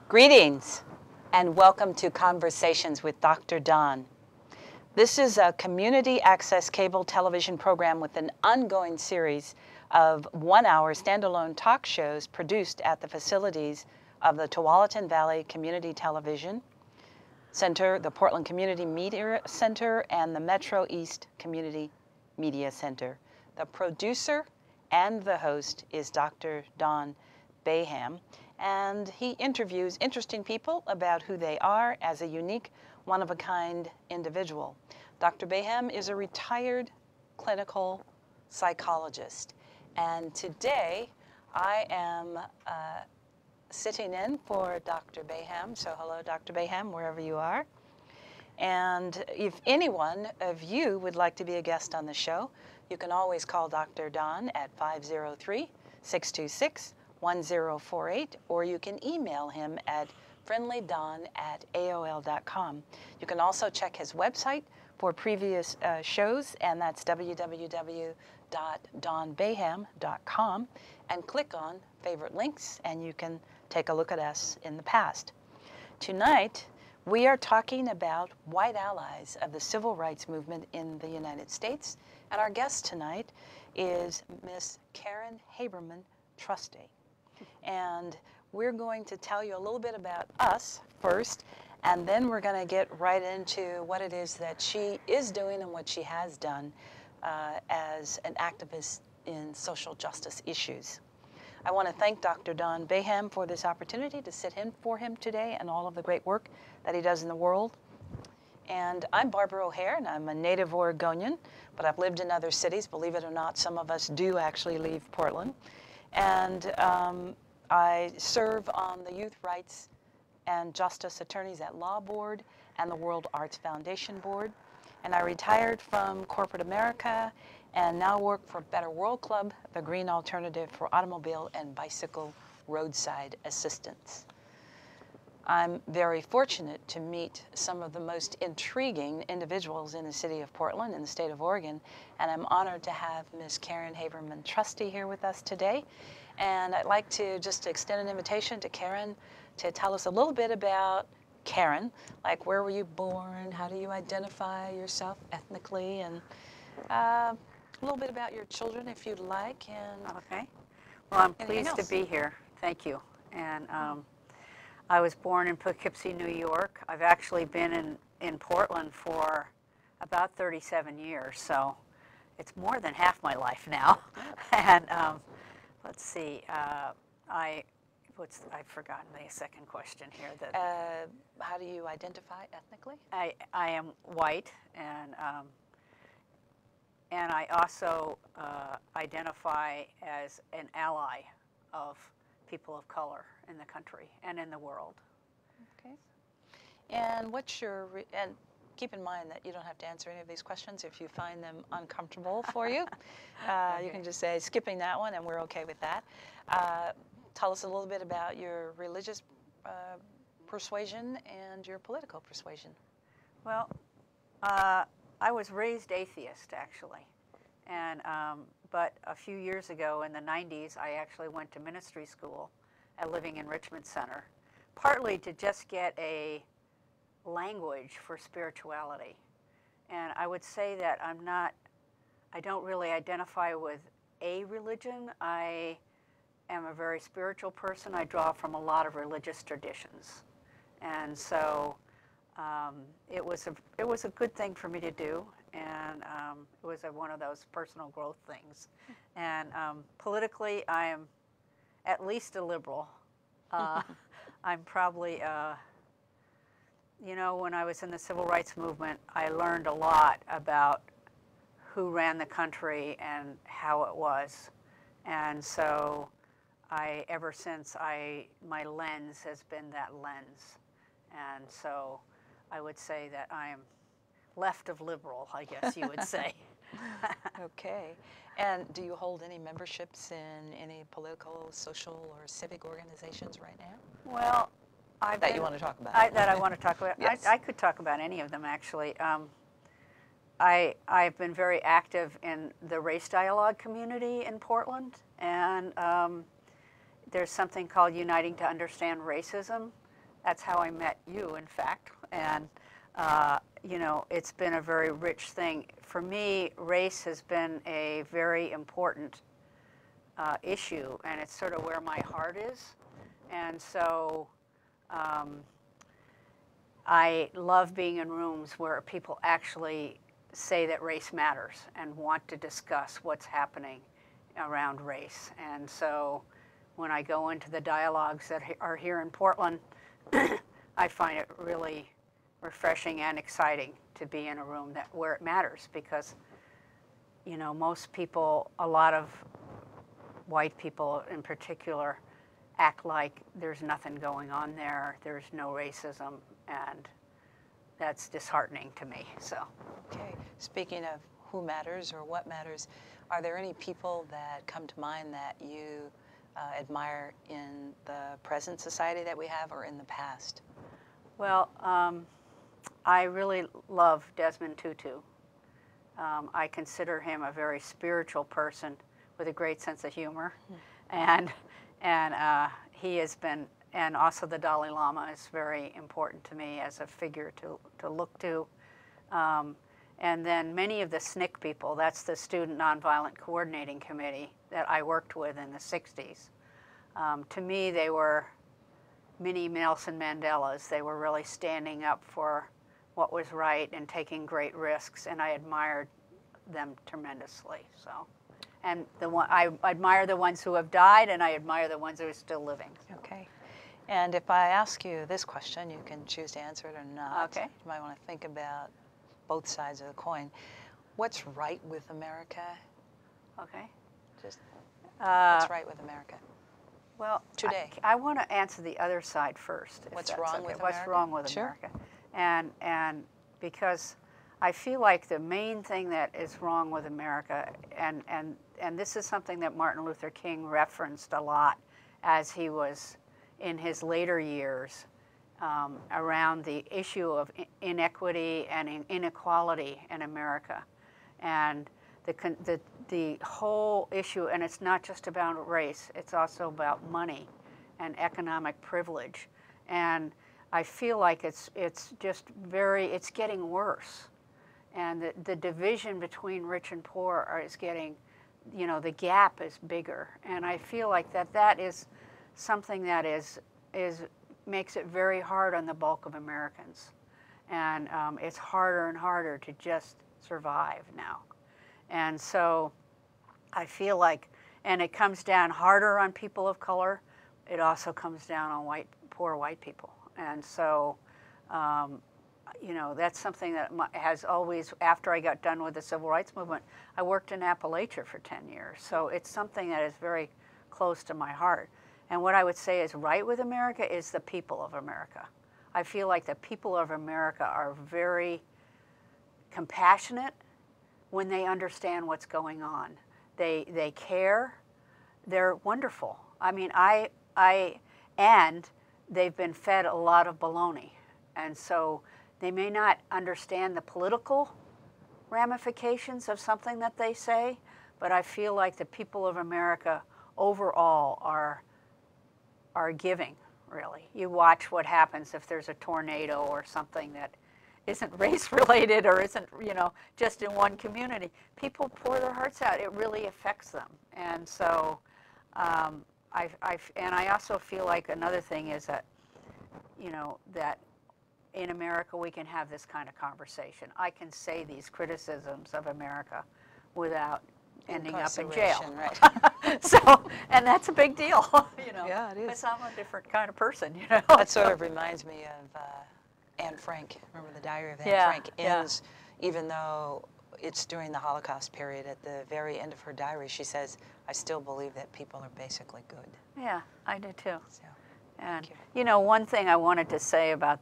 Greetings and welcome to Conversations with Dr. Don. This is a community access cable television program with an ongoing series of 1-hour standalone talk shows produced at the facilities of the Tualatin Valley Community Television Center, the Portland Community Media Center, and the Metro East Community Media Center. The producer and the host is Dr. Don Baham, and he interviews interesting people about who they are as a unique, one-of-a-kind individual. Dr. Baham is a retired clinical psychologist, and today I am sitting in for Dr. Baham. So hello, Dr. Baham, wherever you are. And if anyone of you would like to be a guest on the show, you can always call Dr. Don at 503-626-1048, or you can email him at friendlydon@aol.com. You can also check his website for previous shows, and that's www.donbaham.com, and click on favorite links, and you can take a look at us in the past. Tonight, we are talking about white allies of the civil rights movement in the United States, and our guest tonight is Miss Karen Haberman Trusty. And we're going to tell you a little bit about us first, and then we're going to get right into what it is that she is doing and what she has done as an activist in social justice issues. I want to thank Dr. Don Baham for this opportunity to sit in for him today and all of the great work that he does in the world. And I'm Barbara O'Hare, and I'm a native Oregonian, but I've lived in other cities. Believe it or not, some of us do actually leave Portland. And I serve on the Youth Rights and Justice Attorneys at Law Board and the World Arts Foundation Board. And I retired from corporate America and now work for Better World Club, the green alternative for automobile and bicycle roadside assistance. I'm very fortunate to meet some of the most intriguing individuals in the city of Portland and the state of Oregon, and I'm honored to have Ms. Karen Haberman Trusty here with us today. And I'd like to just extend an invitation to Karen to tell us a little bit about Karen, like where were you born, how do you identify yourself ethnically, and a little bit about your children if you'd like. And okay. Well, I'm pleased to be here. Thank you. And I was born in Poughkeepsie, New York. I've actually been in Portland for about 37 years, so it's more than half my life now. And let's see, I've forgotten the second question here. How do you identify ethnically? I am white, and I also identify as an ally of people of color in the country and in the world. Okay. And what's your, and keep in mind that you don't have to answer any of these questions if you find them uncomfortable for you. Okay. You can just say, skipping that one, and we're okay with that. Tell us a little bit about your religious persuasion and your political persuasion. Well, I was raised atheist, actually. And, but a few years ago in the 90s, I actually went to ministry school at Living Enrichment Center, partly to just get a language for spirituality. And I would say that I don't really identify with a religion. I am a very spiritual person. I draw from a lot of religious traditions. And so it was a good thing for me to do, and it was one of those personal growth things. And politically, I am at least a liberal. I'm probably, you know, when I was in the civil rights movement, I learned a lot about who ran the country and how it was. And so ever since, my lens has been that lens. And so I would say that I am left of liberal, I guess you would say. Okay. And do you hold any memberships in any political, social, or civic organizations right now? Well, that you want to talk about? That I want to talk about? Yes. I could talk about any of them, actually. I've been very active in the race dialogue community in Portland, and there's something called Uniting to Understand Racism, that's how I met you, in fact. And, you know, it's been a very rich thing. For me, race has been a very important issue, and it's sort of where my heart is. And so I love being in rooms where people actually say that race matters and want to discuss what's happening around race. And so when I go into the dialogues that are here in Portland, I find it really refreshing and exciting to be in a room where it matters, because, you know, most people, a lot of white people in particular, act like there's nothing going on there, there's no racism, and that's disheartening to me. So, okay, speaking of who matters or what matters, are there any people that come to mind that you admire in the present society that we have or in the past? well, I really love Desmond Tutu. I consider him a very spiritual person with a great sense of humor, and he has been, and also the Dalai Lama is very important to me as a figure to look to. And then many of the SNCC people, that's the Student Nonviolent Coordinating Committee that I worked with in the 60s. To me, they were mini Nelson Mandelas. They were really standing up for what was right and taking great risks, and I admired them tremendously. So, and I admire the ones who have died, and I admire the ones who are still living. Okay. And if I ask you this question, you can choose to answer it or not. Okay. You might want to think about both sides of the coin. What's right with America? Okay. Just what's right with America? Well, today. I want to answer the other side first. What's wrong with America? What's wrong with Sure. America? And because I feel like the main thing that is wrong with America, and this is something that Martin Luther King referenced a lot as he was in his later years, around the issue of inequity and inequality in America, and the whole issue. And it's not just about race; it's also about money and economic privilege. And I feel like it's getting worse, and the division between rich and poor is getting, you know, the gap is bigger. And I feel like that is something that makes it very hard on the bulk of Americans, and it's harder and harder to just survive now. And so I feel like, and it comes down harder on people of color. It also comes down on poor white people. And so, you know, that's something that has always, after I got done with the Civil Rights Movement, I worked in Appalachia for 10 years. So it's something that is very close to my heart. And what I would say is right with America is the people of America. I feel like the people of America are very compassionate when they understand what's going on. They care. They're wonderful. I mean, and they've been fed a lot of baloney. And so they may not understand the political ramifications of something that they say, but I feel like the people of America overall are giving, really. You watch what happens if there's a tornado or something that isn't race related or isn't, you know, just in one community. People pour their hearts out. It really affects them. And so I also feel like another thing is that, you know, that in America we can have this kind of conversation. I can say these criticisms of America without ending up in jail. Right. So, and that's a big deal, you know. Yeah, it is. Because I'm a different kind of person, you know. That sort of reminds me of Anne Frank. Remember the Diary of Anne Frank? Ends, even though it's during the Holocaust period, at the very end of her diary, she says, I still believe that people are basically good. Yeah, I do too. So, and, you know, one thing I wanted to say about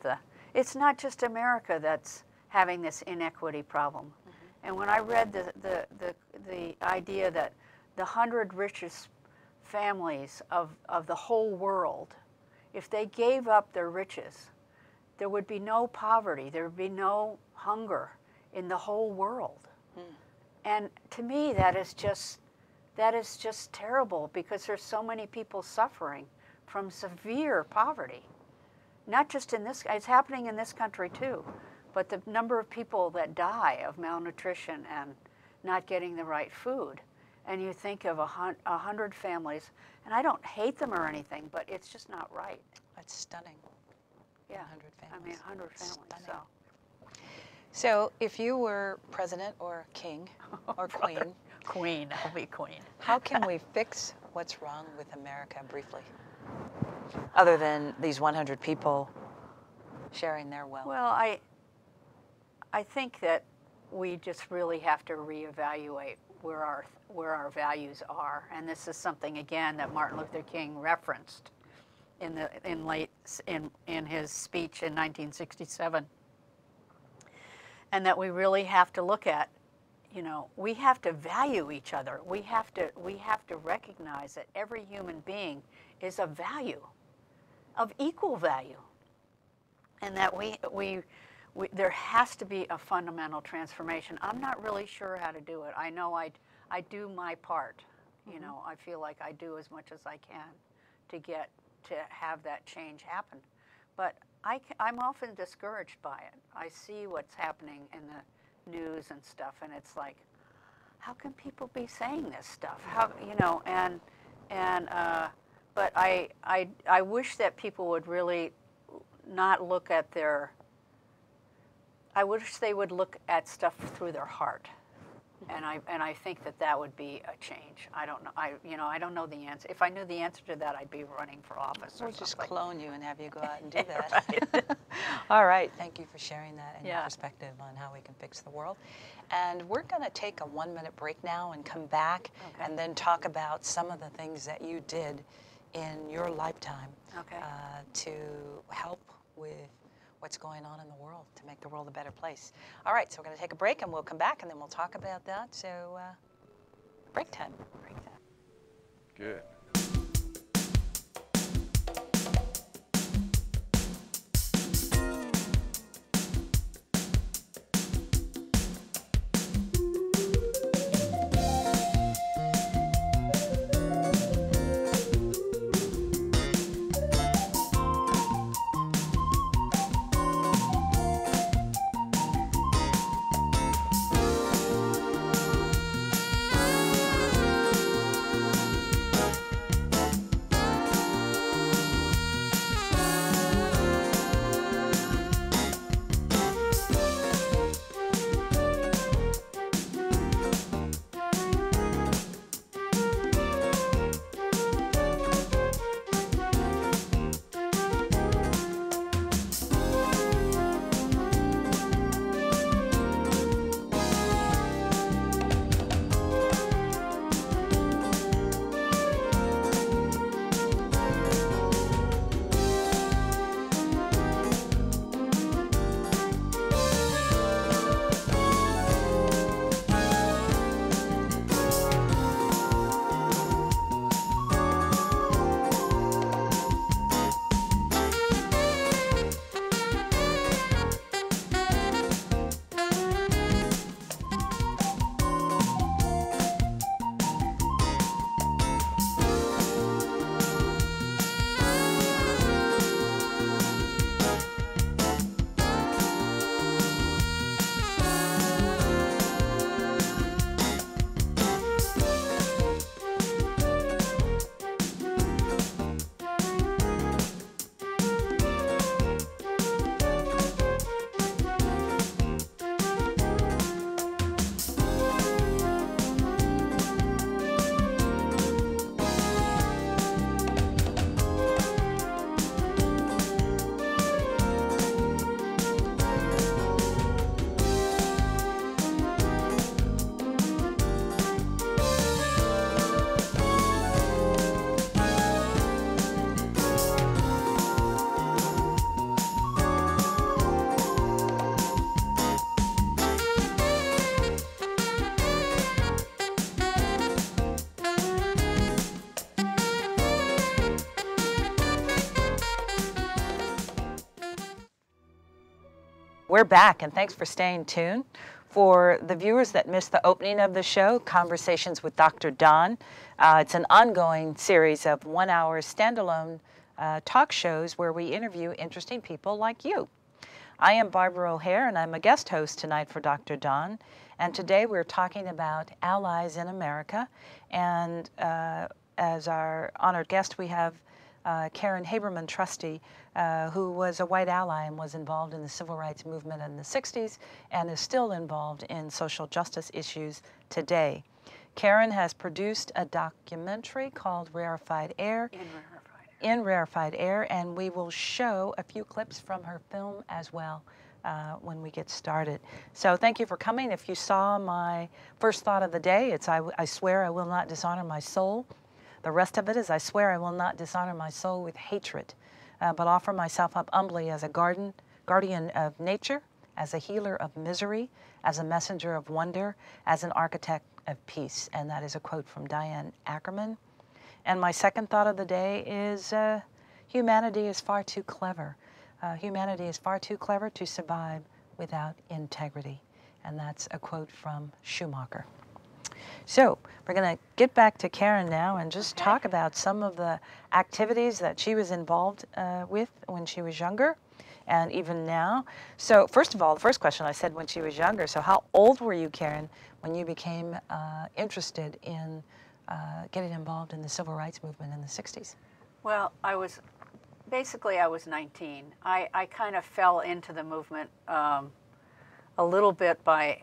it's not just America that's having this inequity problem. Mm-hmm. And when I read the idea that the 100 richest families of the whole world, if they gave up their riches, there would be no poverty, there would be no hunger in the whole world. Mm. And to me, that is just terrible, because there's so many people suffering from severe poverty. not just in this, it's happening in this country too, but the number of people that die of malnutrition and not getting the right food. And you think of 100 families, and I don't hate them or anything, but it's just not right. That's stunning. Yeah, 100 families. I mean, 100 families. Stunning. So if you were president or king or queen, Queen, I'll be queen. how can we fix what's wrong with America briefly? Other than these 100 people sharing their wealth. Well, I think that we just really have to reevaluate where our values are, and this is something again that Martin Luther King referenced in his speech in 1967, and that we really have to look at, you know, we have to value each other. We have to recognize that every human being is of value, of equal value, and that there has to be a fundamental transformation. I'm not really sure how to do it. I know I do my part. You know, I feel like I do as much as I can to have that change happen. But I'm often discouraged by it. I see what's happening in the news and stuff, and it's like, how can people be saying this stuff? How, you know, but I wish that people would really not look at I wish they would look at stuff through their heart, and I think that would be a change. I don't know. I don't know the answer. If I knew the answer to that, I'd be running for office or something. We'll just clone you and have you go out and do that. Right. All right. Thank you for sharing that and your Yeah. perspective on how we can fix the world. And we're going to take a 1-minute break now and come back and then talk about some of the things that you did in your lifetime to help with what's going on in the world to make the world a better place. All right, so we're going to take a break and we'll come back and then we'll talk about that. So break time. Break time. Good. We're back, and thanks for staying tuned. For the viewers that missed the opening of the show, Conversations with Dr. Don, it's an ongoing series of 1-hour standalone talk shows where we interview interesting people like you. I am Barbara O'Hare, and I'm a guest host tonight for Dr. Don. And today we're talking about allies in America. And as our honored guest, we have Karen Haberman Trusty, who was a white ally and was involved in the civil rights movement in the 60s and is still involved in social justice issues today. Karen has produced a documentary called Rarefied Air. In Rarefied Air, and we will show a few clips from her film as well when we get started. So thank you for coming. If you saw my first thought of the day, it's I swear I will not dishonor my soul. The rest of it is I swear I will not dishonor my soul with hatred, but offer myself up humbly as a guardian of nature, as a healer of misery, as a messenger of wonder, as an architect of peace. And that is a quote from Diane Ackerman. And my second thought of the day is humanity is far too clever. Humanity is far too clever to survive without integrity. And that's a quote from Schumacher. So we're going to get back to Karen now and just talk about some of the activities that she was involved with when she was younger and even now. So first of all, the first question I said when she was younger. So how old were you, Karen, when you became interested in getting involved in the civil rights movement in the 60s? Well, I was 19. I kind of fell into the movement a little bit by,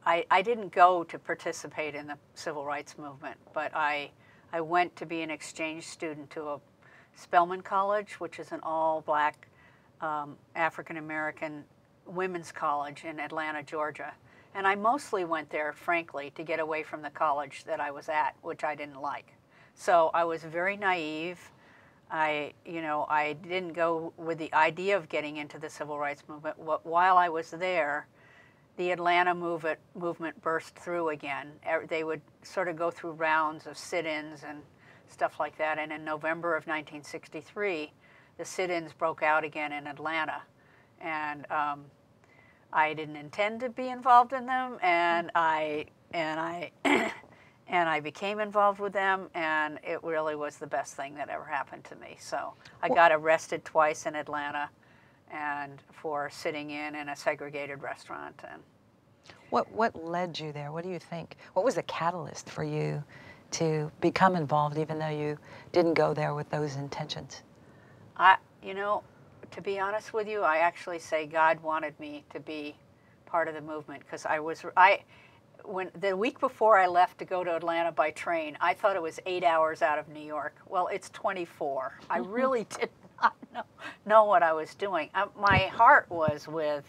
I didn't go to participate in the civil rights movement, but I went to be an exchange student to a Spelman College, which is an all-black African-American women's college in Atlanta, Georgia. And I mostly went there, frankly, to get away from the college that I was at, which I didn't like. So I was very naive. I didn't go with the idea of getting into the civil rights movement. While I was there, the Atlanta movement burst through again. They would sort of go through rounds of sit-ins and stuff like that. And in November of 1963, the sit-ins broke out again in Atlanta. And I didn't intend to be involved in them, and I became involved with them, and it really was the best thing that ever happened to me. So I got arrested twice in Atlanta, and for sitting in a segregated restaurant. And what led you there? What do you think? What was the catalyst for you to become involved, even though you didn't go there with those intentions? To be honest with you, I actually say God wanted me to be part of the movement, because when the week before I left to go to Atlanta by train, I thought it was 8 hours out of New York. Well, it's 24. I really did not know what I was doing. My heart was with,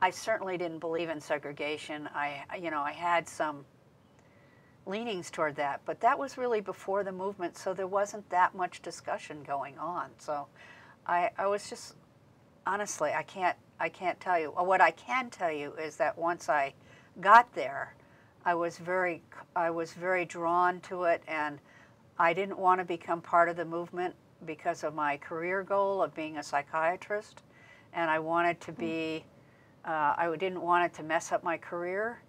I certainly didn't believe in segregation. I had some leanings toward that, but that was really before the movement, so there wasn't that much discussion going on. So I was just, honestly, I can't tell you. What I can tell you is that once I got there, I was very drawn to it, and I didn't want to become part of the movement because of my career goal of being a psychiatrist, and I wanted to be, I didn't want it to mess up my career,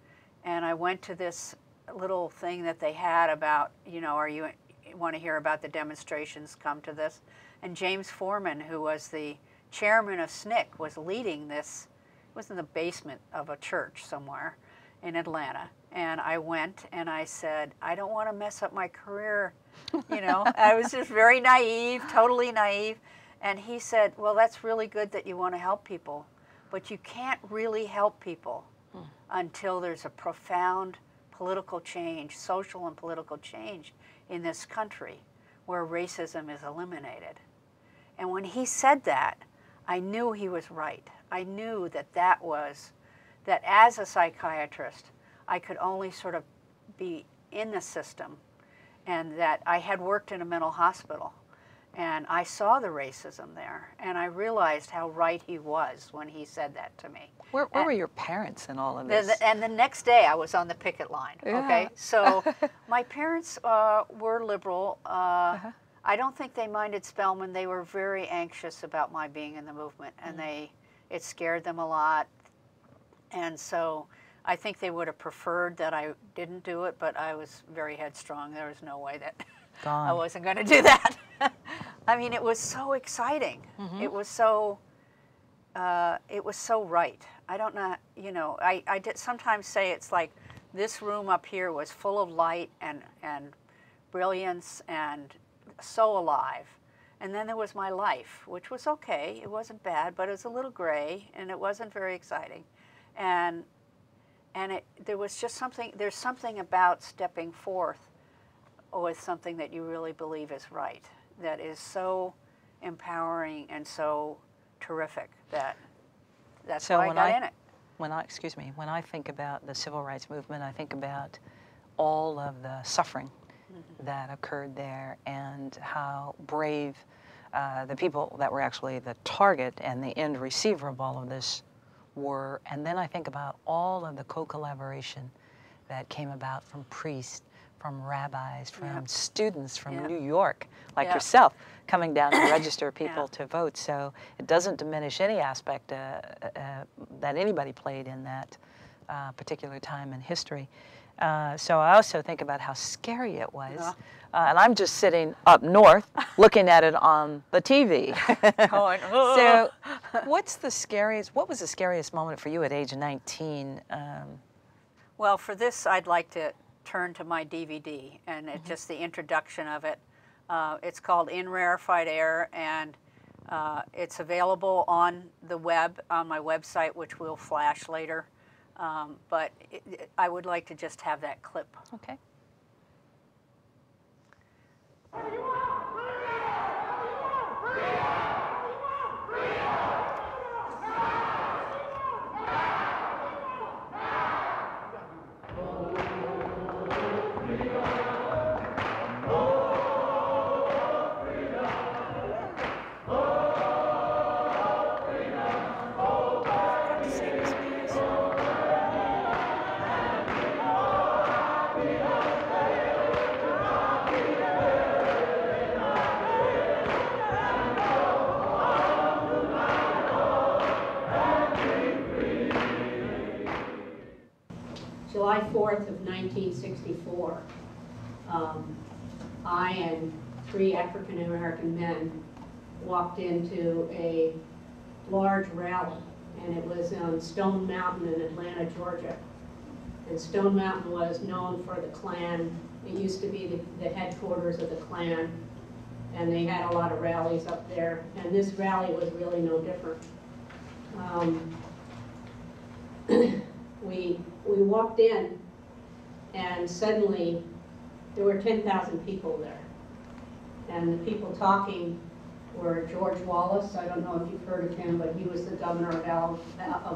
and I went to this little thing that they had about, are you want to hear about the demonstrations, come to this. And James Foreman, who was the chairman of SNCC, was leading this. It was in the basement of a church somewhere in Atlanta. And I went and I said, I don't want to mess up my career. I was just very naive, totally naive. And he said, well, that's really good that you want to help people, but you can't really help people until there's a profound political change, social and political change in this country where racism is eliminated. And when he said that, I knew he was right. I knew that as a psychiatrist, I could only sort of be in the system, and that I had worked in a mental hospital, and I saw the racism there, and I realized how right he was when he said that to me. Where were your parents in all of this? And the next day I was on the picket line, okay? So my parents were liberal. I don't think they minded Spelman. They were very anxious about my being in the movement, and it scared them a lot. And so I think they would have preferred that I didn't do it, but I was very headstrong. There was no way that I wasn't going to do that. I mean, it was so exciting. It was so right. I don't know, you know, I did sometimes say it's like this room up here was full of light and brilliance and so alive. And then there was my life, which was okay. It wasn't bad, but it was a little gray, and it wasn't very exciting. And there was just something, there's something about stepping forth with something that you really believe is right, that is so empowering and so terrific that's why I got in it. When I think about the civil rights movement, I think about all of the suffering that occurred there and how brave the people that were actually the target and the end receiver of all of this were. And then I think about all of the co-collaboration that came about from priests, from rabbis, from students from New York, like yourself, coming down to register people to vote. So it doesn't diminish any aspect that anybody played in that particular time in history. So I also think about how scary it was. And I'm just sitting up north looking at it on the TV. So what was the scariest moment for you at age 19? Well, for this, I'd like to turn to my DVD, and it's just the introduction of it. It's called In Rarefied Air, and it's available on the web, on my website, which we'll flash later. But I would like to just have that clip. Okay. July 4th of 1964, I and 3 African American men walked into a large rally, and it was on Stone Mountain in Atlanta, Georgia. And Stone Mountain was known for the Klan. It used to be the headquarters of the Klan, and they had a lot of rallies up there, and this rally was really no different. We walked in, and suddenly there were 10,000 people there. And the people talking were George Wallace. I don't know if you've heard of him, but he was the governor of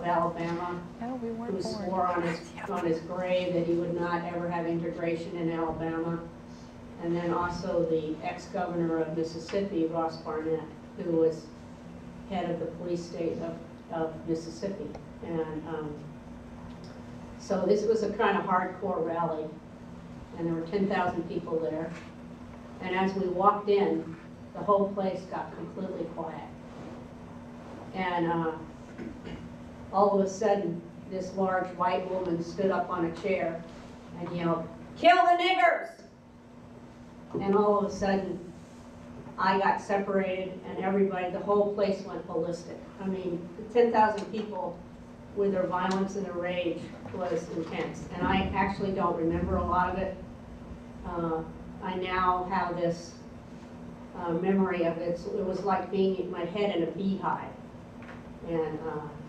Alabama, who swore on his grave that he would not ever have integration in Alabama. And then also the ex-governor of Mississippi, Ross Barnett, who was head of the police state of Mississippi. And so this was a kind of hardcore rally, and there were 10,000 people there. And as we walked in, the whole place got completely quiet. And all of a sudden, this large white woman stood up on a chair and yelled, "Kill the niggers!" And all of a sudden, I got separated, and everybody, the whole place went ballistic. I mean, 10,000 people with their violence and their rage was intense. And I actually don't remember a lot of it. I now have this memory of it. It was like being in my head in a beehive. And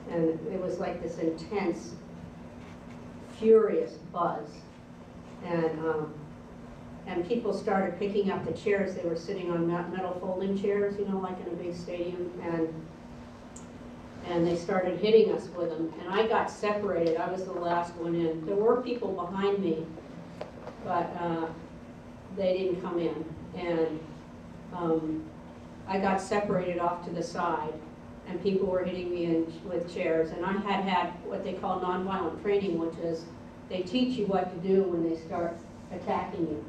it was like this intense, furious buzz. And people started picking up the chairs. They were sitting on metal folding chairs, you know, like in a big stadium. And they started hitting us with them. And I got separated. I was the last one in. There were people behind me, but they didn't come in. And I got separated off to the side, and people were hitting me with chairs. And I had what they call nonviolent training, which is they teach you what to do when they start attacking you.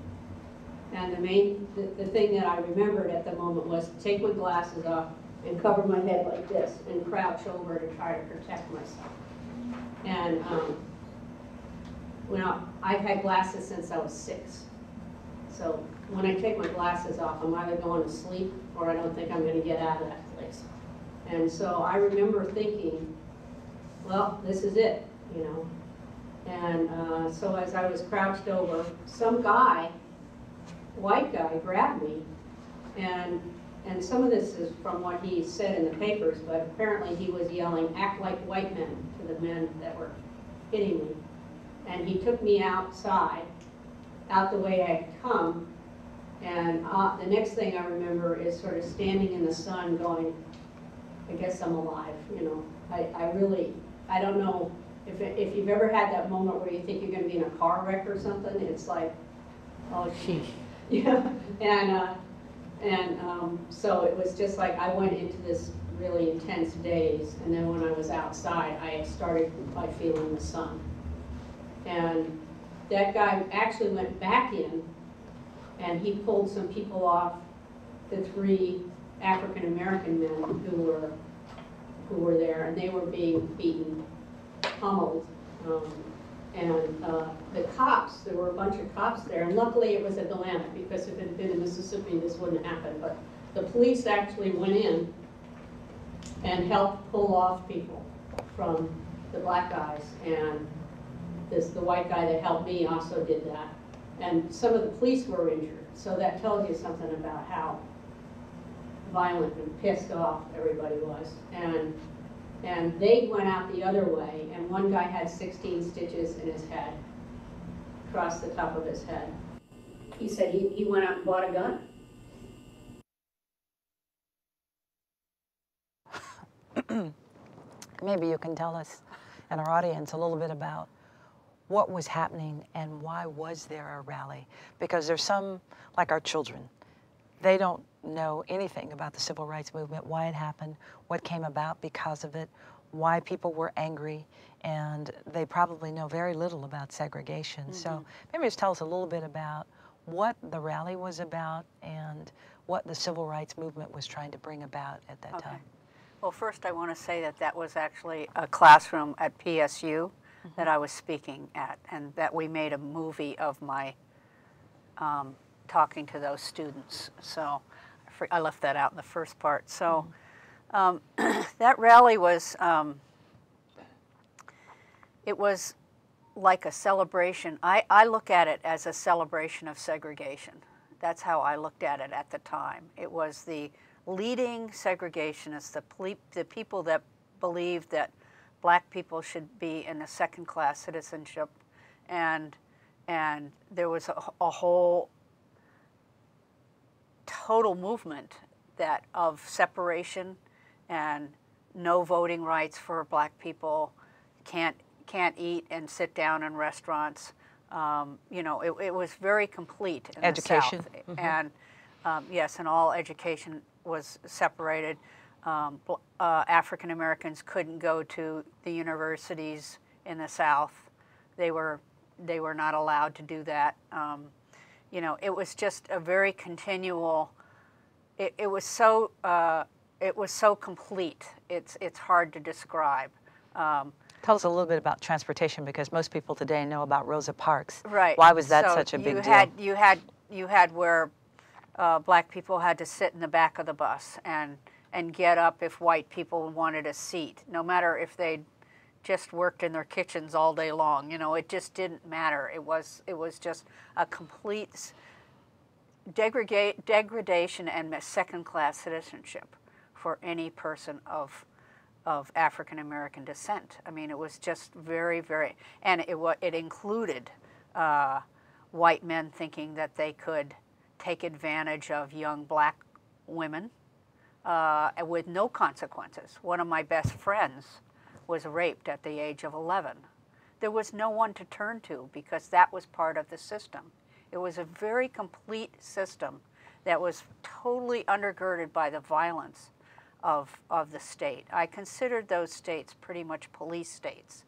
And the thing that I remembered at the moment was to take my glasses off and cover my head like this and crouch over to try to protect myself. And I've had glasses since I was 6. So when I take my glasses off, I'm either going to sleep or I don't think I'm going to get out of that place. And so I remember thinking, well, this is it, you know. And so as I was crouched over, some guy, white guy, grabbed me, and some of this is from what he said in the papers, but apparently he was yelling, "Act like white men," to the men that were hitting me. And he took me outside, out the way I had come, and the next thing I remember is sort of standing in the sun going, I guess I'm alive, you know. I don't know if you've ever had that moment where you think you're going to be in a car wreck or something. It's like, oh, sheesh. Yeah, and so it was just like I went into this really intense daze, and then when I was outside, I started by feeling the sun. And that guy actually went back in, and he pulled some people off, the 3 African-American men who were there, and they were being beaten, pummeled. The cops, there were a bunch of cops there, and luckily it was Atlanta, because if it had been in Mississippi, this wouldn't happen. But the police actually went in and helped pull off people from the black guys, and the white guy that helped me also did that. And some of the police were injured, so that tells you something about how violent and pissed off everybody was. And they went out the other way, and one guy had 16 stitches in his head, across the top of his head. He said he went out and bought a gun. Maybe you can tell us and our audience a little bit about what was happening and why was there a rally? Because there's some, like our children, they don't know anything about the civil rights movement, why it happened, what came about because of it, why people were angry, and they probably know very little about segregation. Mm-hmm. So maybe just tell us a little bit about what the rally was about and what the civil rights movement was trying to bring about at that time. Well, first I want to say that that was actually a classroom at PSU that I was speaking at, and that we made a movie of my talking to those students. So I left that out in the first part. So that rally was, it was like a celebration. I look at it as a celebration of segregation. That's how I looked at it at the time. It was the leading segregationists, the people that believed that black people should be in a second-class citizenship, and there was a whole total movement that of separation and no voting rights for black people, can't eat and sit down in restaurants. You know, it was very complete in education. the South. And yes, and all education was separated. African Americans couldn't go to the universities in the South. They were not allowed to do that. You know, it was just a very continual. It was so complete. It's hard to describe. Tell us a little bit about transportation, because most people today know about Rosa Parks. Right. Why was that such a big deal? You had where black people had to sit in the back of the bus and get up if white people wanted a seat, no matter if they'd just worked in their kitchens all day long. You know, it just didn't matter. It was just a complete degradation and second-class citizenship for any person of African American descent. I mean, it was just very, very, and it included white men thinking that they could take advantage of young black women with no consequences. One of my best friends was raped at the age of 11. There was no one to turn to because that was part of the system. It was a very complete system that was totally undergirded by the violence of the state. I considered those states pretty much police states.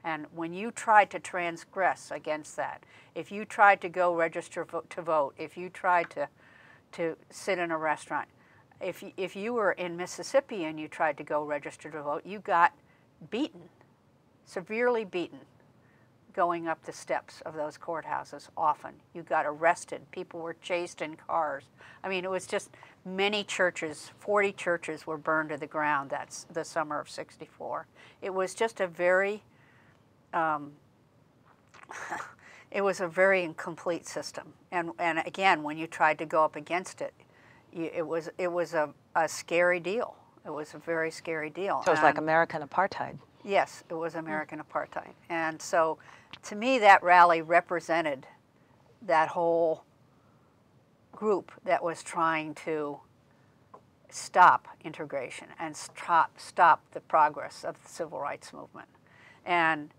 And when you tried to transgress against that, if you tried to go register to vote, if you tried to sit in a restaurant, if you were in Mississippi and you tried to go register to vote, you got beaten, severely beaten. going up the steps of those courthouses often. You got arrested. People were chased in cars. I mean, it was just many churches, 40 churches were burned to the ground. That's the summer of '64. It was just a very, it was a very incomplete system. And again, when you tried to go up against it, it was a scary deal. It was a very scary deal. So it was like American apartheid. Yes, it was American apartheid. And so to me, that rally represented that whole group that was trying to stop integration and stop the progress of the civil rights movement. And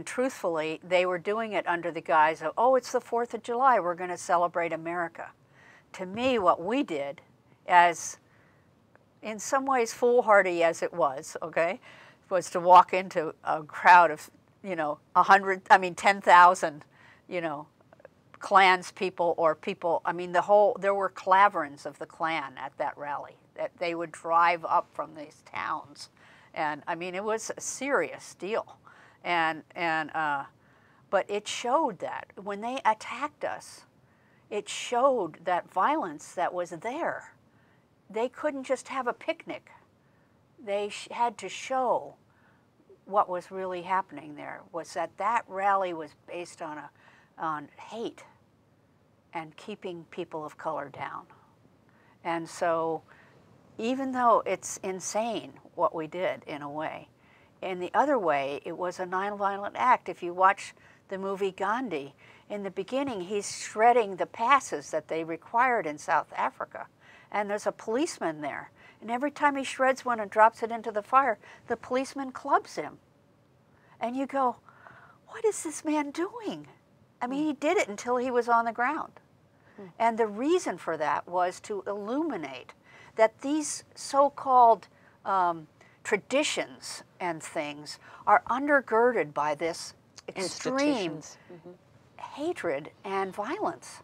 truthfully, they were doing it under the guise of, oh, it's the 4th of July, we're going to celebrate America. To me, what we did, as in some ways foolhardy as it was, okay, was to walk into a crowd of, 10,000, Klans people or people, there were claverins of the Klan at that rally, that they would drive up from these towns. And it was a serious deal. But it showed that when they attacked us, it showed that violence that was there. They couldn't just have a picnic. They had to show what was really happening there, was that rally was based on hate and keeping people of color down. And so even though it's insane what we did in a way, in the other way, it was a nonviolent act. If you watch the movie Gandhi, in the beginning, he's shredding the passes that they required in South Africa. And there's a policeman there. And every time he shreds one and drops it into the fire, the policeman clubs him. And you go, what is this man doing? He did it until he was on the ground. And the reason for that was to illuminate that these so-called traditions and things are undergirded by this extreme hatred and violence.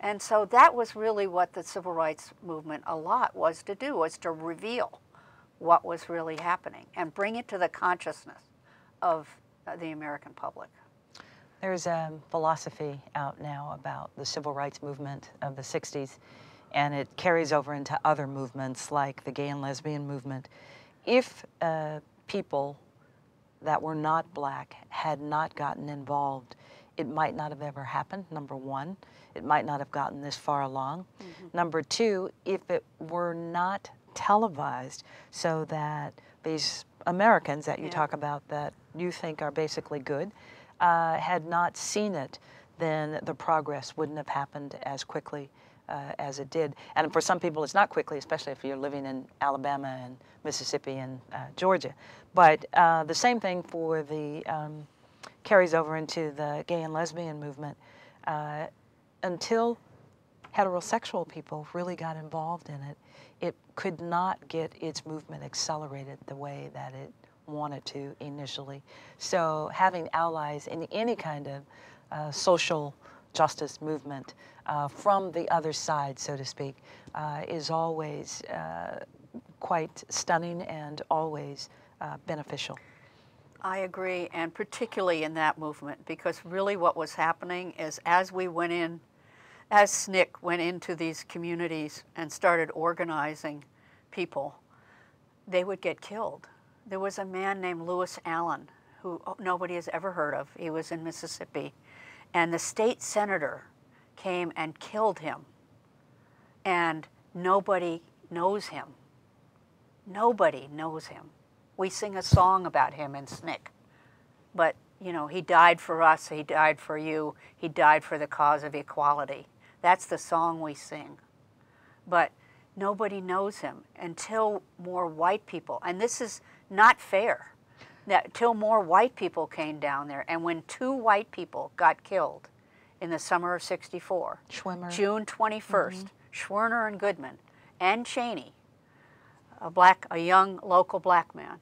And so that was really what the civil rights movement a lot was to do, was to reveal what was really happening and bring it to the consciousness of the American public. There's a philosophy out now about the civil rights movement of the 60s, and it carries over into other movements like the gay and lesbian movement. If people that were not black had not gotten involved, it might not have ever happened, number one. It might not have gotten this far along. Number two, if it were not televised so that these Americans that you talk about that you think are basically good, had not seen it, then the progress wouldn't have happened as quickly as it did. And for some people, it's not quickly, especially if you're living in Alabama and Mississippi and Georgia. But the same thing for the carries over into the gay and lesbian movement. Until heterosexual people really got involved in it, it could not get its movement accelerated the way that it wanted to initially. So having allies in any kind of social justice movement from the other side, so to speak, is always quite stunning and always beneficial. I agree, and particularly in that movement, because really what was happening is as SNCC went into these communities and started organizing people, they would get killed. There was a man named Lewis Allen, who nobody has ever heard of. He was in Mississippi, and the state senator came and killed him, and nobody knows him. Nobody knows him. We sing a song about him in SNCC, but he died for us, he died for you, he died for the cause of equality. That's the song we sing. But nobody knows him until more white people, and this is not fair, till more white people came down there. And when 2 white people got killed in the summer of '64, Schwimmer. June 21st, Schwerner and Goodman, and Cheney, a young local black man,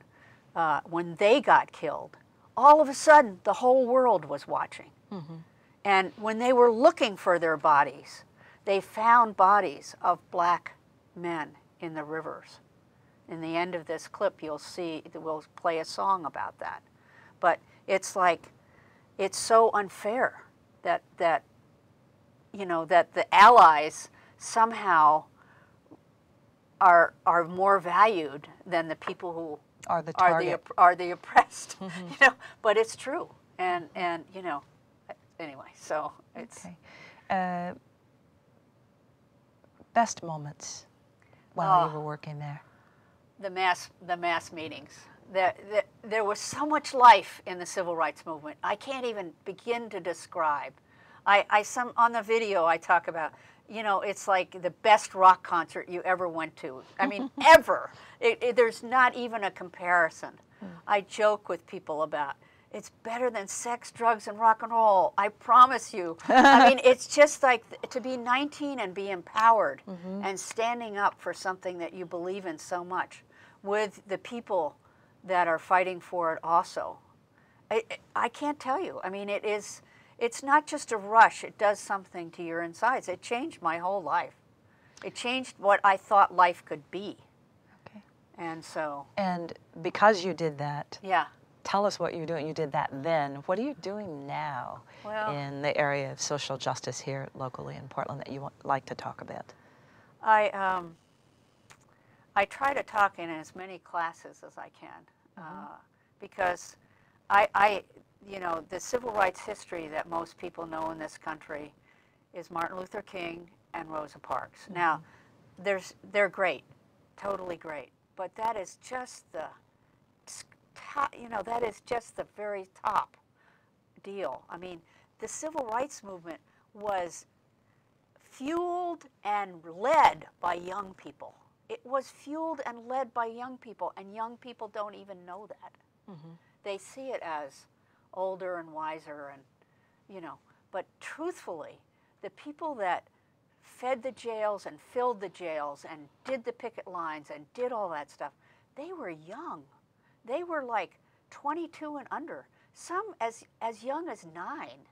when they got killed, all of a sudden the whole world was watching. And when they were looking for their bodies, they found bodies of black men in the rivers. In the end of this clip, you'll see, we'll play a song about that. But it's like it's so unfair that you know, that the allies somehow are more valued than the people who Are the target. are the oppressed. You know, but it's true, and you know, anyway. So it's okay. Best moments while you were working there. The mass meetings. There was so much life in the civil rights movement. I can't even begin to describe. On the video I talk about, you know, it's like the best rock concert you ever went to. I mean, ever. There's not even a comparison. I joke with people about, it's better than sex, drugs, and rock and roll. I promise you. I mean, it's just like to be 19 and be empowered and standing up for something that you believe in so much with the people that are fighting for it also. I can't tell you. I mean, it's not just a rush. It does something to your insides. It changed my whole life. It changed what I thought life could be. Okay. And so. And because you did that. Yeah. Tell us what you're doing. You did that then. What are you doing now in the area of social justice here locally in Portland that you would like to talk about? I try to talk in as many classes as I can because you know, the civil rights history that most people know in this country is Martin Luther King and Rosa Parks. Now, they're great, totally great, but that is just the top, you know, that is just the very top deal. I mean, the civil rights movement was fueled and led by young people. It was fueled and led by young people, and young people don't even know that. They see it as older and wiser, and you know, but truthfully, the people that fed the jails and filled the jails and did the picket lines and did all that stuff, they were young. They were like 22 and under, some as young as 9.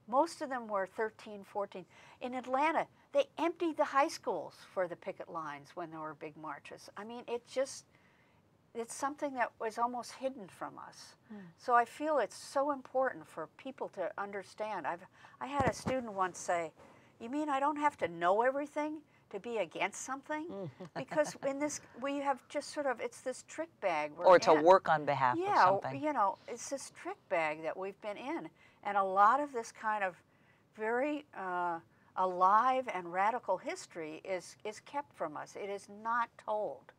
Most of them were 13, 14. In Atlanta, they emptied the high schools for the picket lines when there were big marches. I mean, it's something that was almost hidden from us. So I feel it's so important for people to understand. I had a student once say, "You mean I don't have to know everything to be against something?" Because in this, we have just sort of, it's this trick bag we're Or to in. work on behalf of something. Yeah, you know, it's this trick bag that we've been in. And a lot of this kind of very alive and radical history is kept from us. It is not told.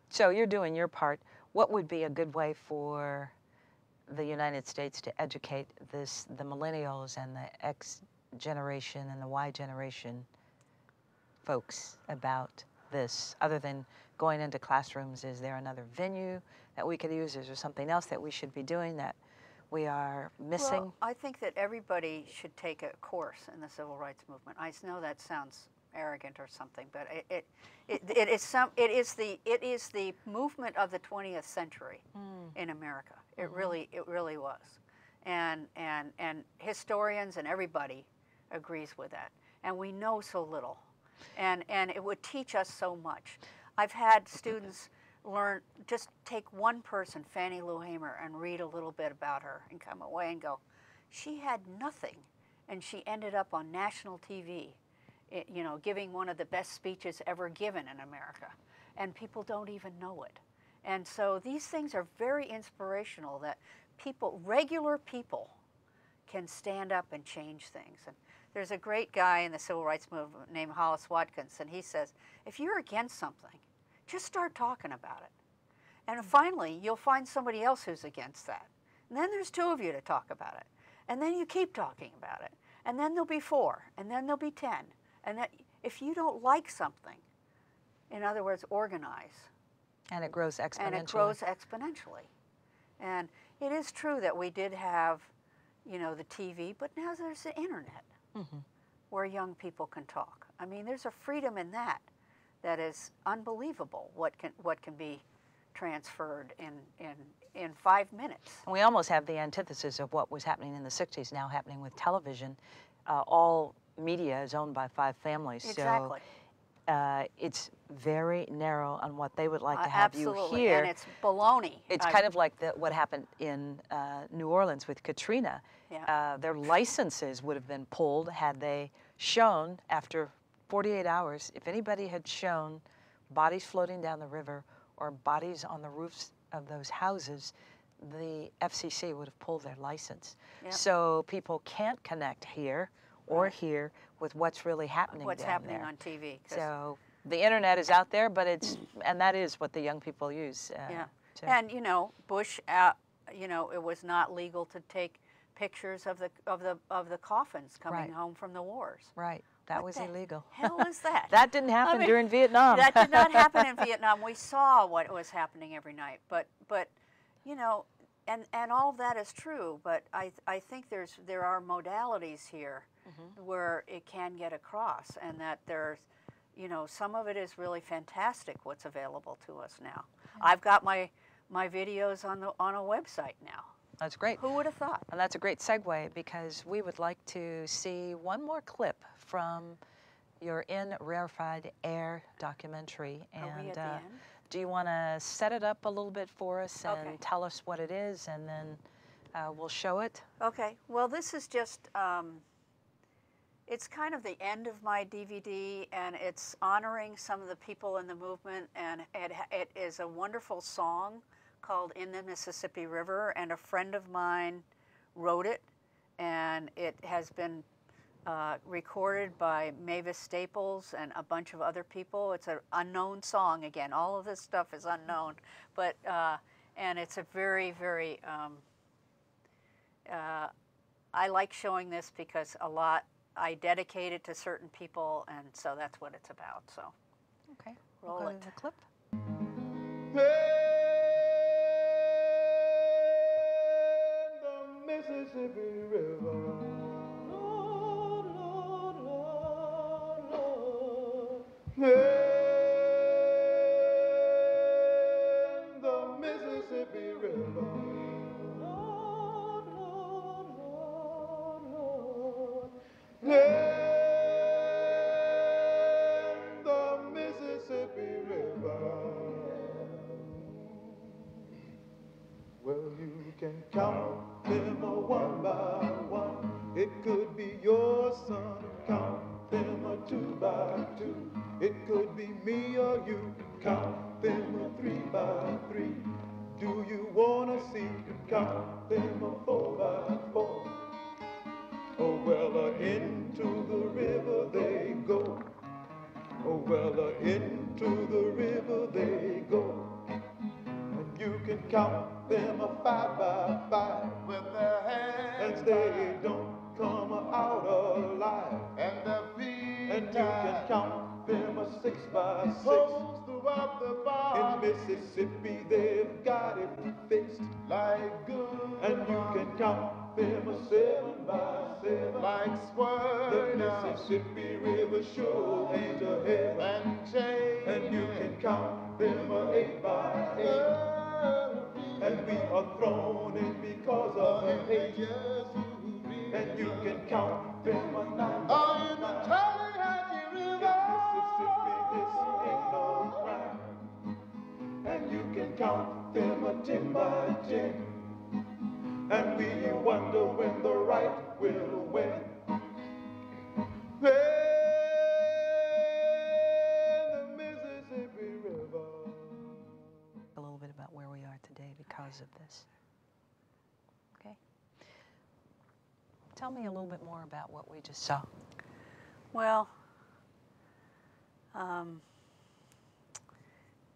So you're doing your part. What would be a good way for the United States to educate the millennials and the X generation and the Y generation folks about this, other than going into classrooms? Is there another venue that we could use? Is there something else that we should be doing that we are missing? Well, I think that everybody should take a course in the civil rights movement. I know that sounds arrogant or something, but it is the movement of the 20th century in America. It really was, and historians and everybody agrees with that. And we know so little, and it would teach us so much. I've had students learn, just take one person, Fannie Lou Hamer, and read a little bit about her and come away and go, she had nothing, and she ended up on national TV, you know, giving one of the best speeches ever given in America, and people don't even know it. And so these things are very inspirational, that people, regular people, can stand up and change things. And there's a great guy in the civil rights movement named Hollis Watkins, and he says, if you're against something, just start talking about it. And finally, you'll find somebody else who's against that. And then there's 2 of you to talk about it. And then you keep talking about it. And then there'll be 4, and then there'll be 10. And that, if you don't like something, in other words, organize. And it grows exponentially. And it grows exponentially. And it is true that we did have, you know, the TV, but now there's the internet where young people can talk. I mean, there's a freedom in that that is unbelievable, what can be transferred in 5 minutes. And we almost have the antithesis of what was happening in the 60s now happening with television. All media is owned by 5 families. Exactly. So it's very narrow on what they would like to have absolutely. you hear. And it's baloney. It's kind of like what happened in New Orleans with Katrina. Yeah. Their licenses would have been pulled had they shown, after 48 hours, if anybody had shown bodies floating down the river or bodies on the roofs of those houses, the FCC would have pulled their license. Yep. So people can't connect here or Right. here with what's really happening What's down happening there. on TV. 'Cause So the internet is out there, but and that is what the young people use. yeah. to- And you know, Bush, you know, it was not legal to take pictures of the coffins coming Right. home from the wars. Right, that What was the illegal. Hell is that? That didn't happen during Vietnam. That did not happen in Vietnam. We saw what was happening every night. But you know, and all of that is true. But I think there are modalities here where it can get across, and that there's, you know, some of it is really fantastic what's available to us now. I've got my videos on a website now. That's great. Who would have thought? And that's a great segue, because we would like to see one more clip from your In Rarefied Air documentary. Are we at the end? Do you want to set it up a little bit for us and Okay. tell us what it is, and then we'll show it? Okay, well, this is just, it's kind of the end of my DVD, and it's honoring some of the people in the movement, and it is a wonderful song called In the Mississippi River, and a friend of mine wrote it, and it has been recorded by Mavis Staples and a bunch of other people. It's an unknown song. Again, all of this stuff is unknown, but and it's a very, very I like showing this because I dedicate it to certain people, and so that's what it's about. So Okay. roll we'll go it. to the clip. The Mississippi River. Lord, Lord, Lord, Lord. The Mississippi River. Lord, Lord, Lord, Lord. The Mississippi River. Well, you can count them one by one. It could be your son. Count them two by two. It could be me or you. Count them three by three. Do you wanna see? Count them 4 by 4. Oh well, into the river they go. Oh well, into the river they go. And you can count them 5 by 5 with their hands, and they don't come out alive. And their feet, and you can count them 6 by 6 throughout the bar. In Mississippi they've got it fixed like good. And you can count them 7 by 7 like swirl. The Mississippi River sure ain't a head and chain. And you can count them 8 by 8. And we are thrown in because of hate. And you can count them 9 by 9. In the Tallahatchie River. In Mississippi this ain't no crime. And you can count them 10 by 10. And we wonder when the right will win. Hey, the Mississippi River. A little bit about where we are today because of this. Okay. Tell me a little bit more about what we just saw. Well,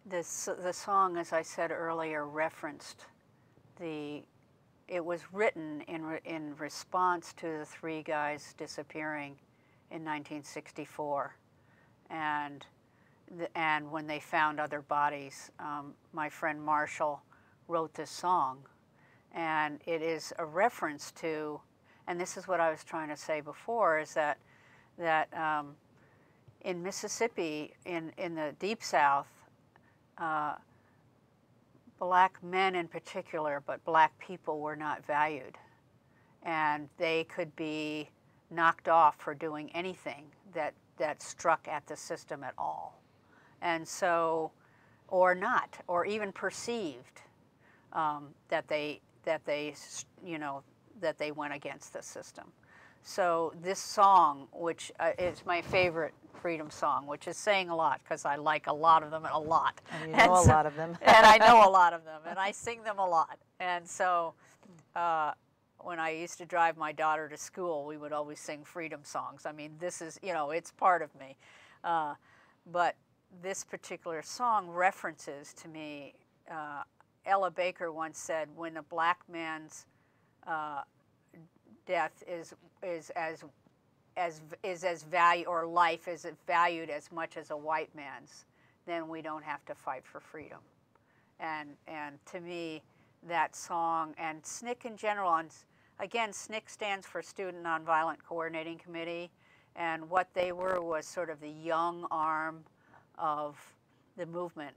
the song, as I said earlier, referenced it was written in response to the 3 guys disappearing in 1964, and when they found other bodies, my friend Marshall wrote this song, and it is a reference to, and this is what I was trying to say before, is that in Mississippi, in the Deep South, black men in particular, but black people were not valued, and they could be knocked off for doing anything that that struck at the system at all, and so, or not, or even perceived that they you know, that they went against the system. So this song, which is my favorite freedom song, which is saying a lot because I like a lot of them a lot. And you know a lot of them. And I know a lot of them, and I sing them a lot. And so when I used to drive my daughter to school, we would always sing freedom songs. I mean, this is, you know, it's part of me. But this particular song references to me, Ella Baker once said, when a black man's death is as valued, or life is valued as much as a white man's, then we don't have to fight for freedom. And to me, that song, and SNCC in general, and again, SNCC stands for Student Nonviolent Coordinating Committee, and what they were was sort of the young arm of the movement.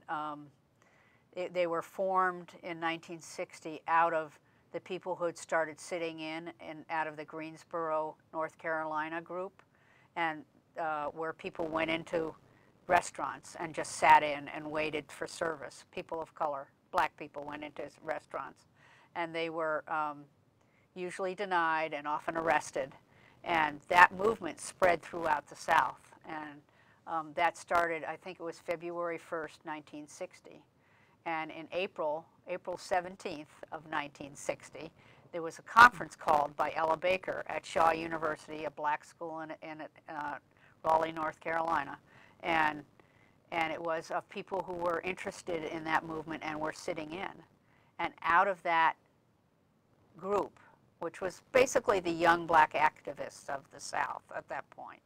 They were formed in 1960 out of the people who had started sitting in out of the Greensboro, North Carolina group, and where people went into restaurants and just sat in and waited for service. People of color, black people, went into restaurants, and they were usually denied and often arrested. And that movement spread throughout the South, and that started, I think it was February 1st, 1960. And in April 17th of 1960, there was a conference called by Ella Baker at Shaw University, a black school in Raleigh, North Carolina. And it was of people who were interested in that movement and were sitting in. And out of that group, which was basically the young black activists of the South at that point,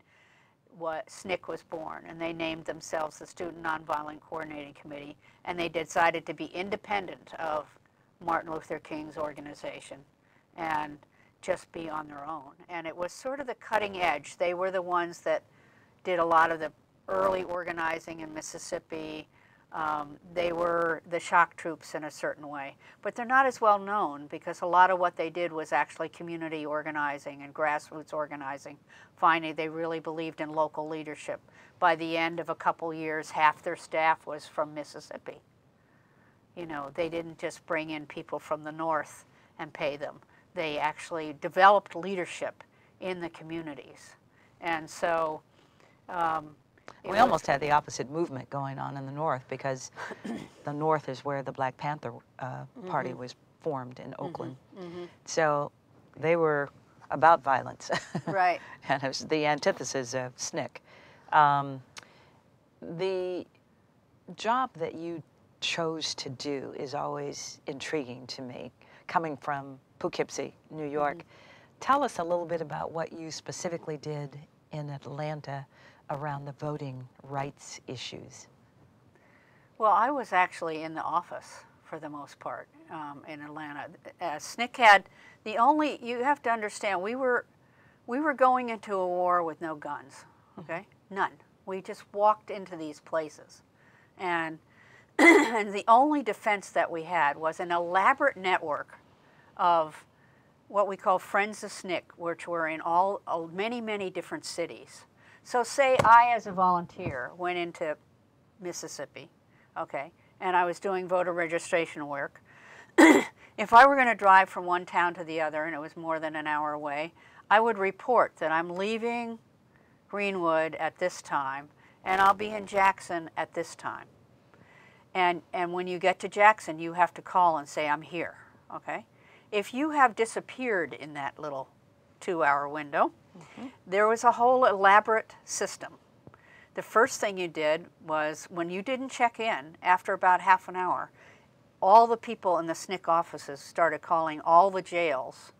SNCC was born, and they named themselves the Student Nonviolent Coordinating Committee, and they decided to be independent of Martin Luther King's organization and just be on their own. And it was sort of the cutting edge. They were the ones that did a lot of the early organizing in Mississippi. They were the shock troops in a certain way, but they're not as well known because a lot of what they did was actually community organizing and grassroots organizing. Finally, they really believed in local leadership. By the end of a couple years, half their staff was from Mississippi. You know, they didn't just bring in people from the north and pay them. They actually developed leadership in the communities. And so we almost had the opposite movement going on in the North, because the North is where the Black Panther Party was formed in Oakland. So they were about violence. Right. And it was the antithesis of SNCC. The job that you chose to do is always intriguing to me, coming from Poughkeepsie, New York. Tell us a little bit about what you specifically did in Atlanta around the voting rights issues. Well, I was actually in the office for the most part in Atlanta. SNCC had the only, you have to understand, we were going into a war with no guns, okay? None. We just walked into these places. And, and the only defense that we had was an elaborate network of what we call Friends of SNCC, which were in many, many different cities. So say I, as a volunteer, went into Mississippi, okay, and I was doing voter registration work. If I were going to drive from one town to the other, and it was more than an hour away, I would report that I'm leaving Greenwood at this time, and I'll be in Jackson at this time. And when you get to Jackson, you have to call and say, I'm here, okay? If you have disappeared in that little 2-hour window, there was a whole elaborate system. The first thing you did was, when you didn't check in, after about half an hour, all the people in the SNCC offices started calling all the jails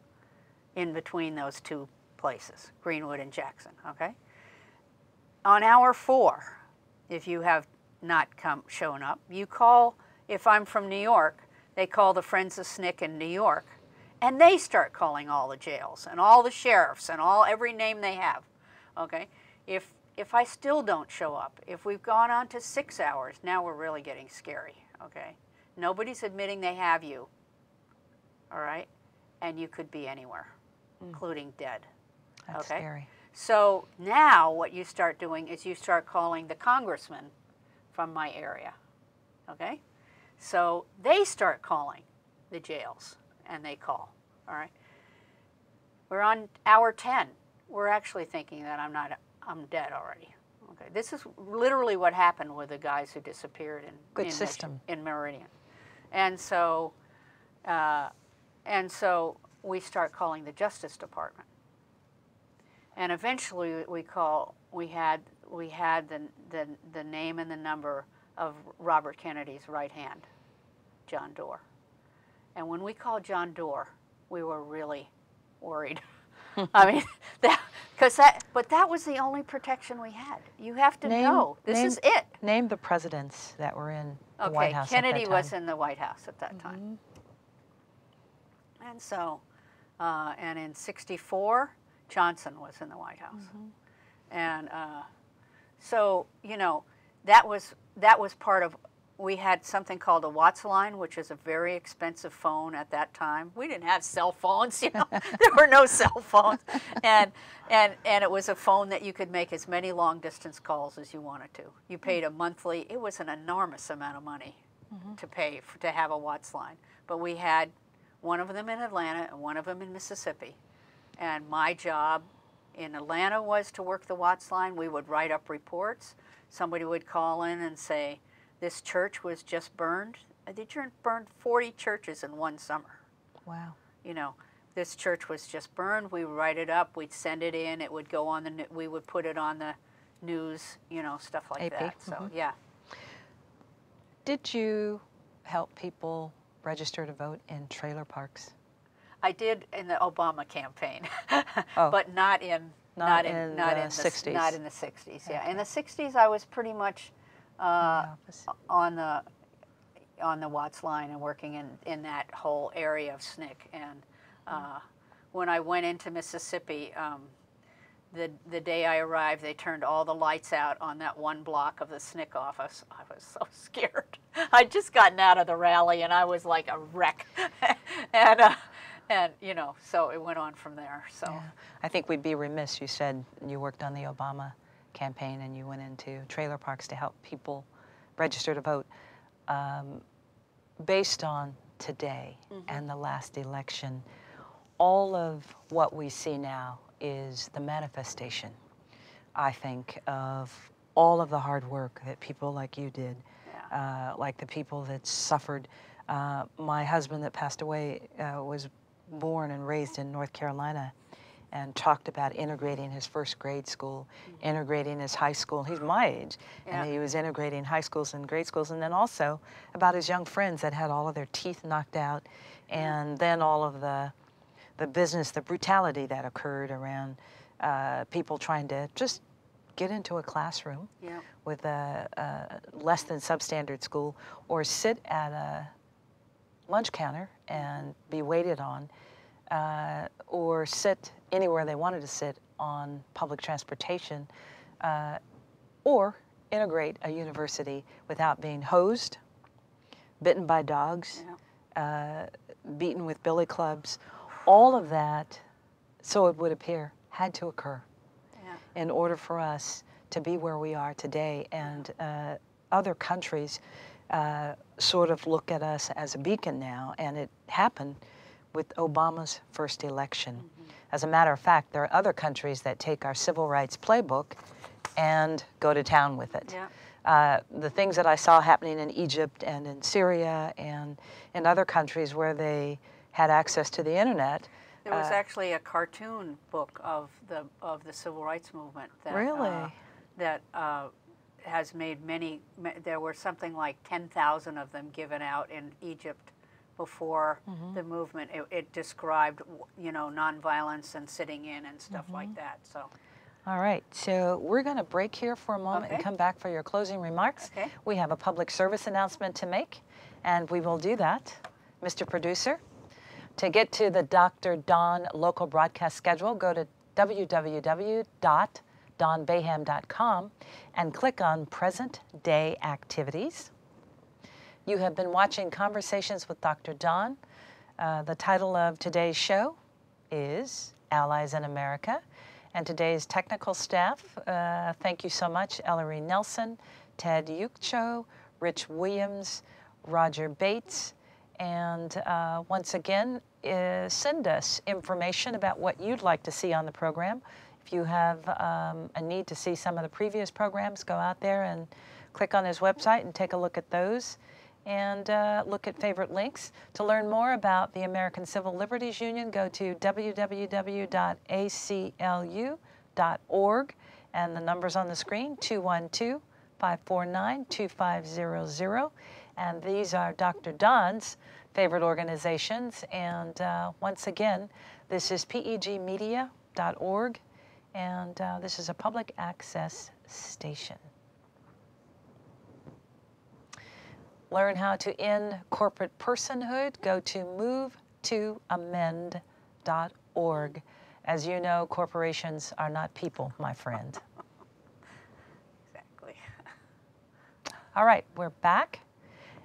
in between those two places, Greenwood and Jackson, okay? On hour 4, if you have not shown up, you call, if I'm from New York, they call the Friends of SNCC in New York, and they start calling all the jails and all the sheriffs and every name they have, okay? If I still don't show up, if we've gone on to 6 hours, now we're really getting scary, okay? Nobody's admitting they have you, all right? And you could be anywhere, including dead. That's okay? scary. So now what you start doing is you start calling the congressman from my area, okay? So they start calling the jails, and they call, all right? We're on hour 10. We're actually thinking that I'm dead already. Okay, this is literally what happened with the guys who disappeared in Meridian. And so we start calling the Justice Department. And eventually we had the name and the number of Robert Kennedy's right hand, John Doerr. And when we called John Doerr, we were really worried. I mean, but that was the only protection we had. You have to know, this is it. Name the presidents that were in the White House at that time. Kennedy was in the White House at that time. And so, and in '64, Johnson was in the White House. And so, you know, that was part of, we had something called a Watts line, which is a very expensive phone at that time. We didn't have cell phones, you know. There were no cell phones. And it was a phone that you could make as many long distance calls as you wanted to. You paid a monthly, it was an enormous amount of money to pay to have a Watts line. But we had one of them in Atlanta and one of them in Mississippi. And my job in Atlanta was to work the Watts line. We would write up reports. Somebody would call in and say, this church was just burned. They burned 40 churches in one summer. Wow. You know, this church was just burned. We would write it up. We'd send it in. It would go on we would put it on the news, you know, stuff like AP. that. So, yeah. Did you help people register to vote in trailer parks? I did in the Obama campaign, Oh. Not but in the 60s. Not in the 60s. Yeah, in the 60s, I was pretty much on the Watts line and working in that whole area of SNCC. And when I went into Mississippi, the day I arrived, they turned all the lights out on that one block of the SNCC office. I was so scared. I'd just gotten out of the rally, and I was like a wreck. And you know, so it went on from there. So yeah. I think we'd be remiss. You said you worked on the Obama campaign and you went into trailer parks to help people register to vote. Based on today and the last election, all of what we see now is the manifestation, I think, of all of the hard work that people like you did, like the people that suffered. My husband that passed away was born and raised in North Carolina and talked about integrating his first grade school, integrating his high school. He's my age, and he was integrating high schools and grade schools, and then also about his young friends that had all of their teeth knocked out, and then all of the business, the brutality that occurred around people trying to just get into a classroom with a less than substandard school, or sit at a lunch counter and be waited on, or sit anywhere they wanted to sit on public transportation, or integrate a university without being hosed, bitten by dogs, beaten with billy clubs. All of that, so it would appear, had to occur in order for us to be where we are today. And other countries sort of look at us as a beacon now, and it happened with Obama's first election. As a matter of fact, there are other countries that take our civil rights playbook and go to town with it. The things that I saw happening in Egypt and in Syria and in other countries where they had access to the internet. There was actually a cartoon book of the civil rights movement that has made many. There were something like 10,000 of them given out in Egypt before the movement. It described, you know, nonviolence and sitting in and stuff like that. So. All right, so we're going to break here for a moment and come back for your closing remarks. We have a public service announcement to make, and we will do that. Mr. Producer, to get to the Dr. Don local broadcast schedule, go to www.donbaham.com and click on Present Day Activities. You have been watching Conversations with Dr. Don. The title of today's show is Allies in America. And today's technical staff, thank you so much, Ellery Nelson, Ted Yukcho, Rich Williams, Roger Bates, and once again, send us information about what you'd like to see on the program. If you have a need to see some of the previous programs, go out there and click on his website and take a look at those, and look at favorite links. To learn more about the American Civil Liberties Union, go to www.aclu.org, and the number's on the screen, 212-549-2500. And these are Dr. Don's favorite organizations. And once again, this is pegmedia.org, and this is a public access station. Learn how to end corporate personhood. Go to movetoamend.org. As you know, corporations are not people, my friend. Exactly. All right, we're back.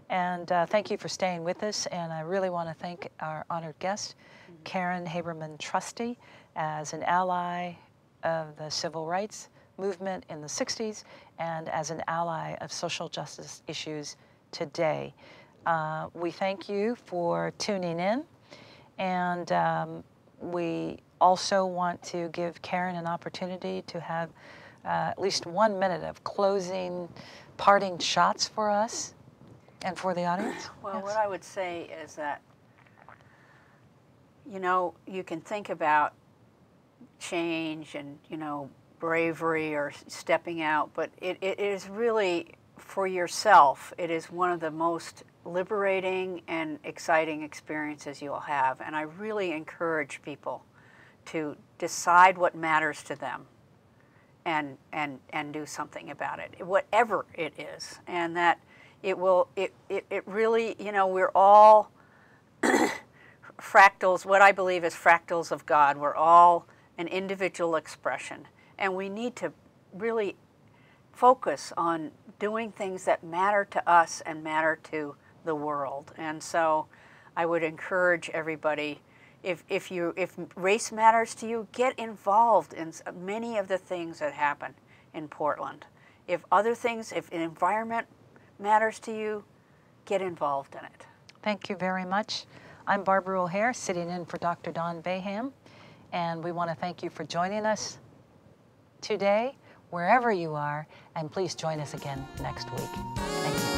And thank you for staying with us. And I really want to thank our honored guest, Karen Haberman Trusty, as an ally of the civil rights movement in the 60s and as an ally of social justice issues today. We thank you for tuning in, and we also want to give Karen an opportunity to have at least 1 minute of closing, parting shots for us and for the audience. Well, Yes. what I would say is that, you know, you can think about change and, you know, bravery or stepping out, but it is really, for yourself, it is one of the most liberating and exciting experiences you'll have. And I really encourage people to decide what matters to them and do something about it, whatever it is. And that it really, you know, we're all fractals, what I believe is fractals of God. We're all an individual expression. And we need to really focus on doing things that matter to us and matter to the world. And so I would encourage everybody, if race matters to you, get involved in many of the things that happen in Portland. If other things, if an environment matters to you, get involved in it. Thank you very much. I'm Barbara O'Hare, sitting in for Dr. Don Baham, and we want to thank you for joining us today, wherever you are, and please join us again next week. Thank you.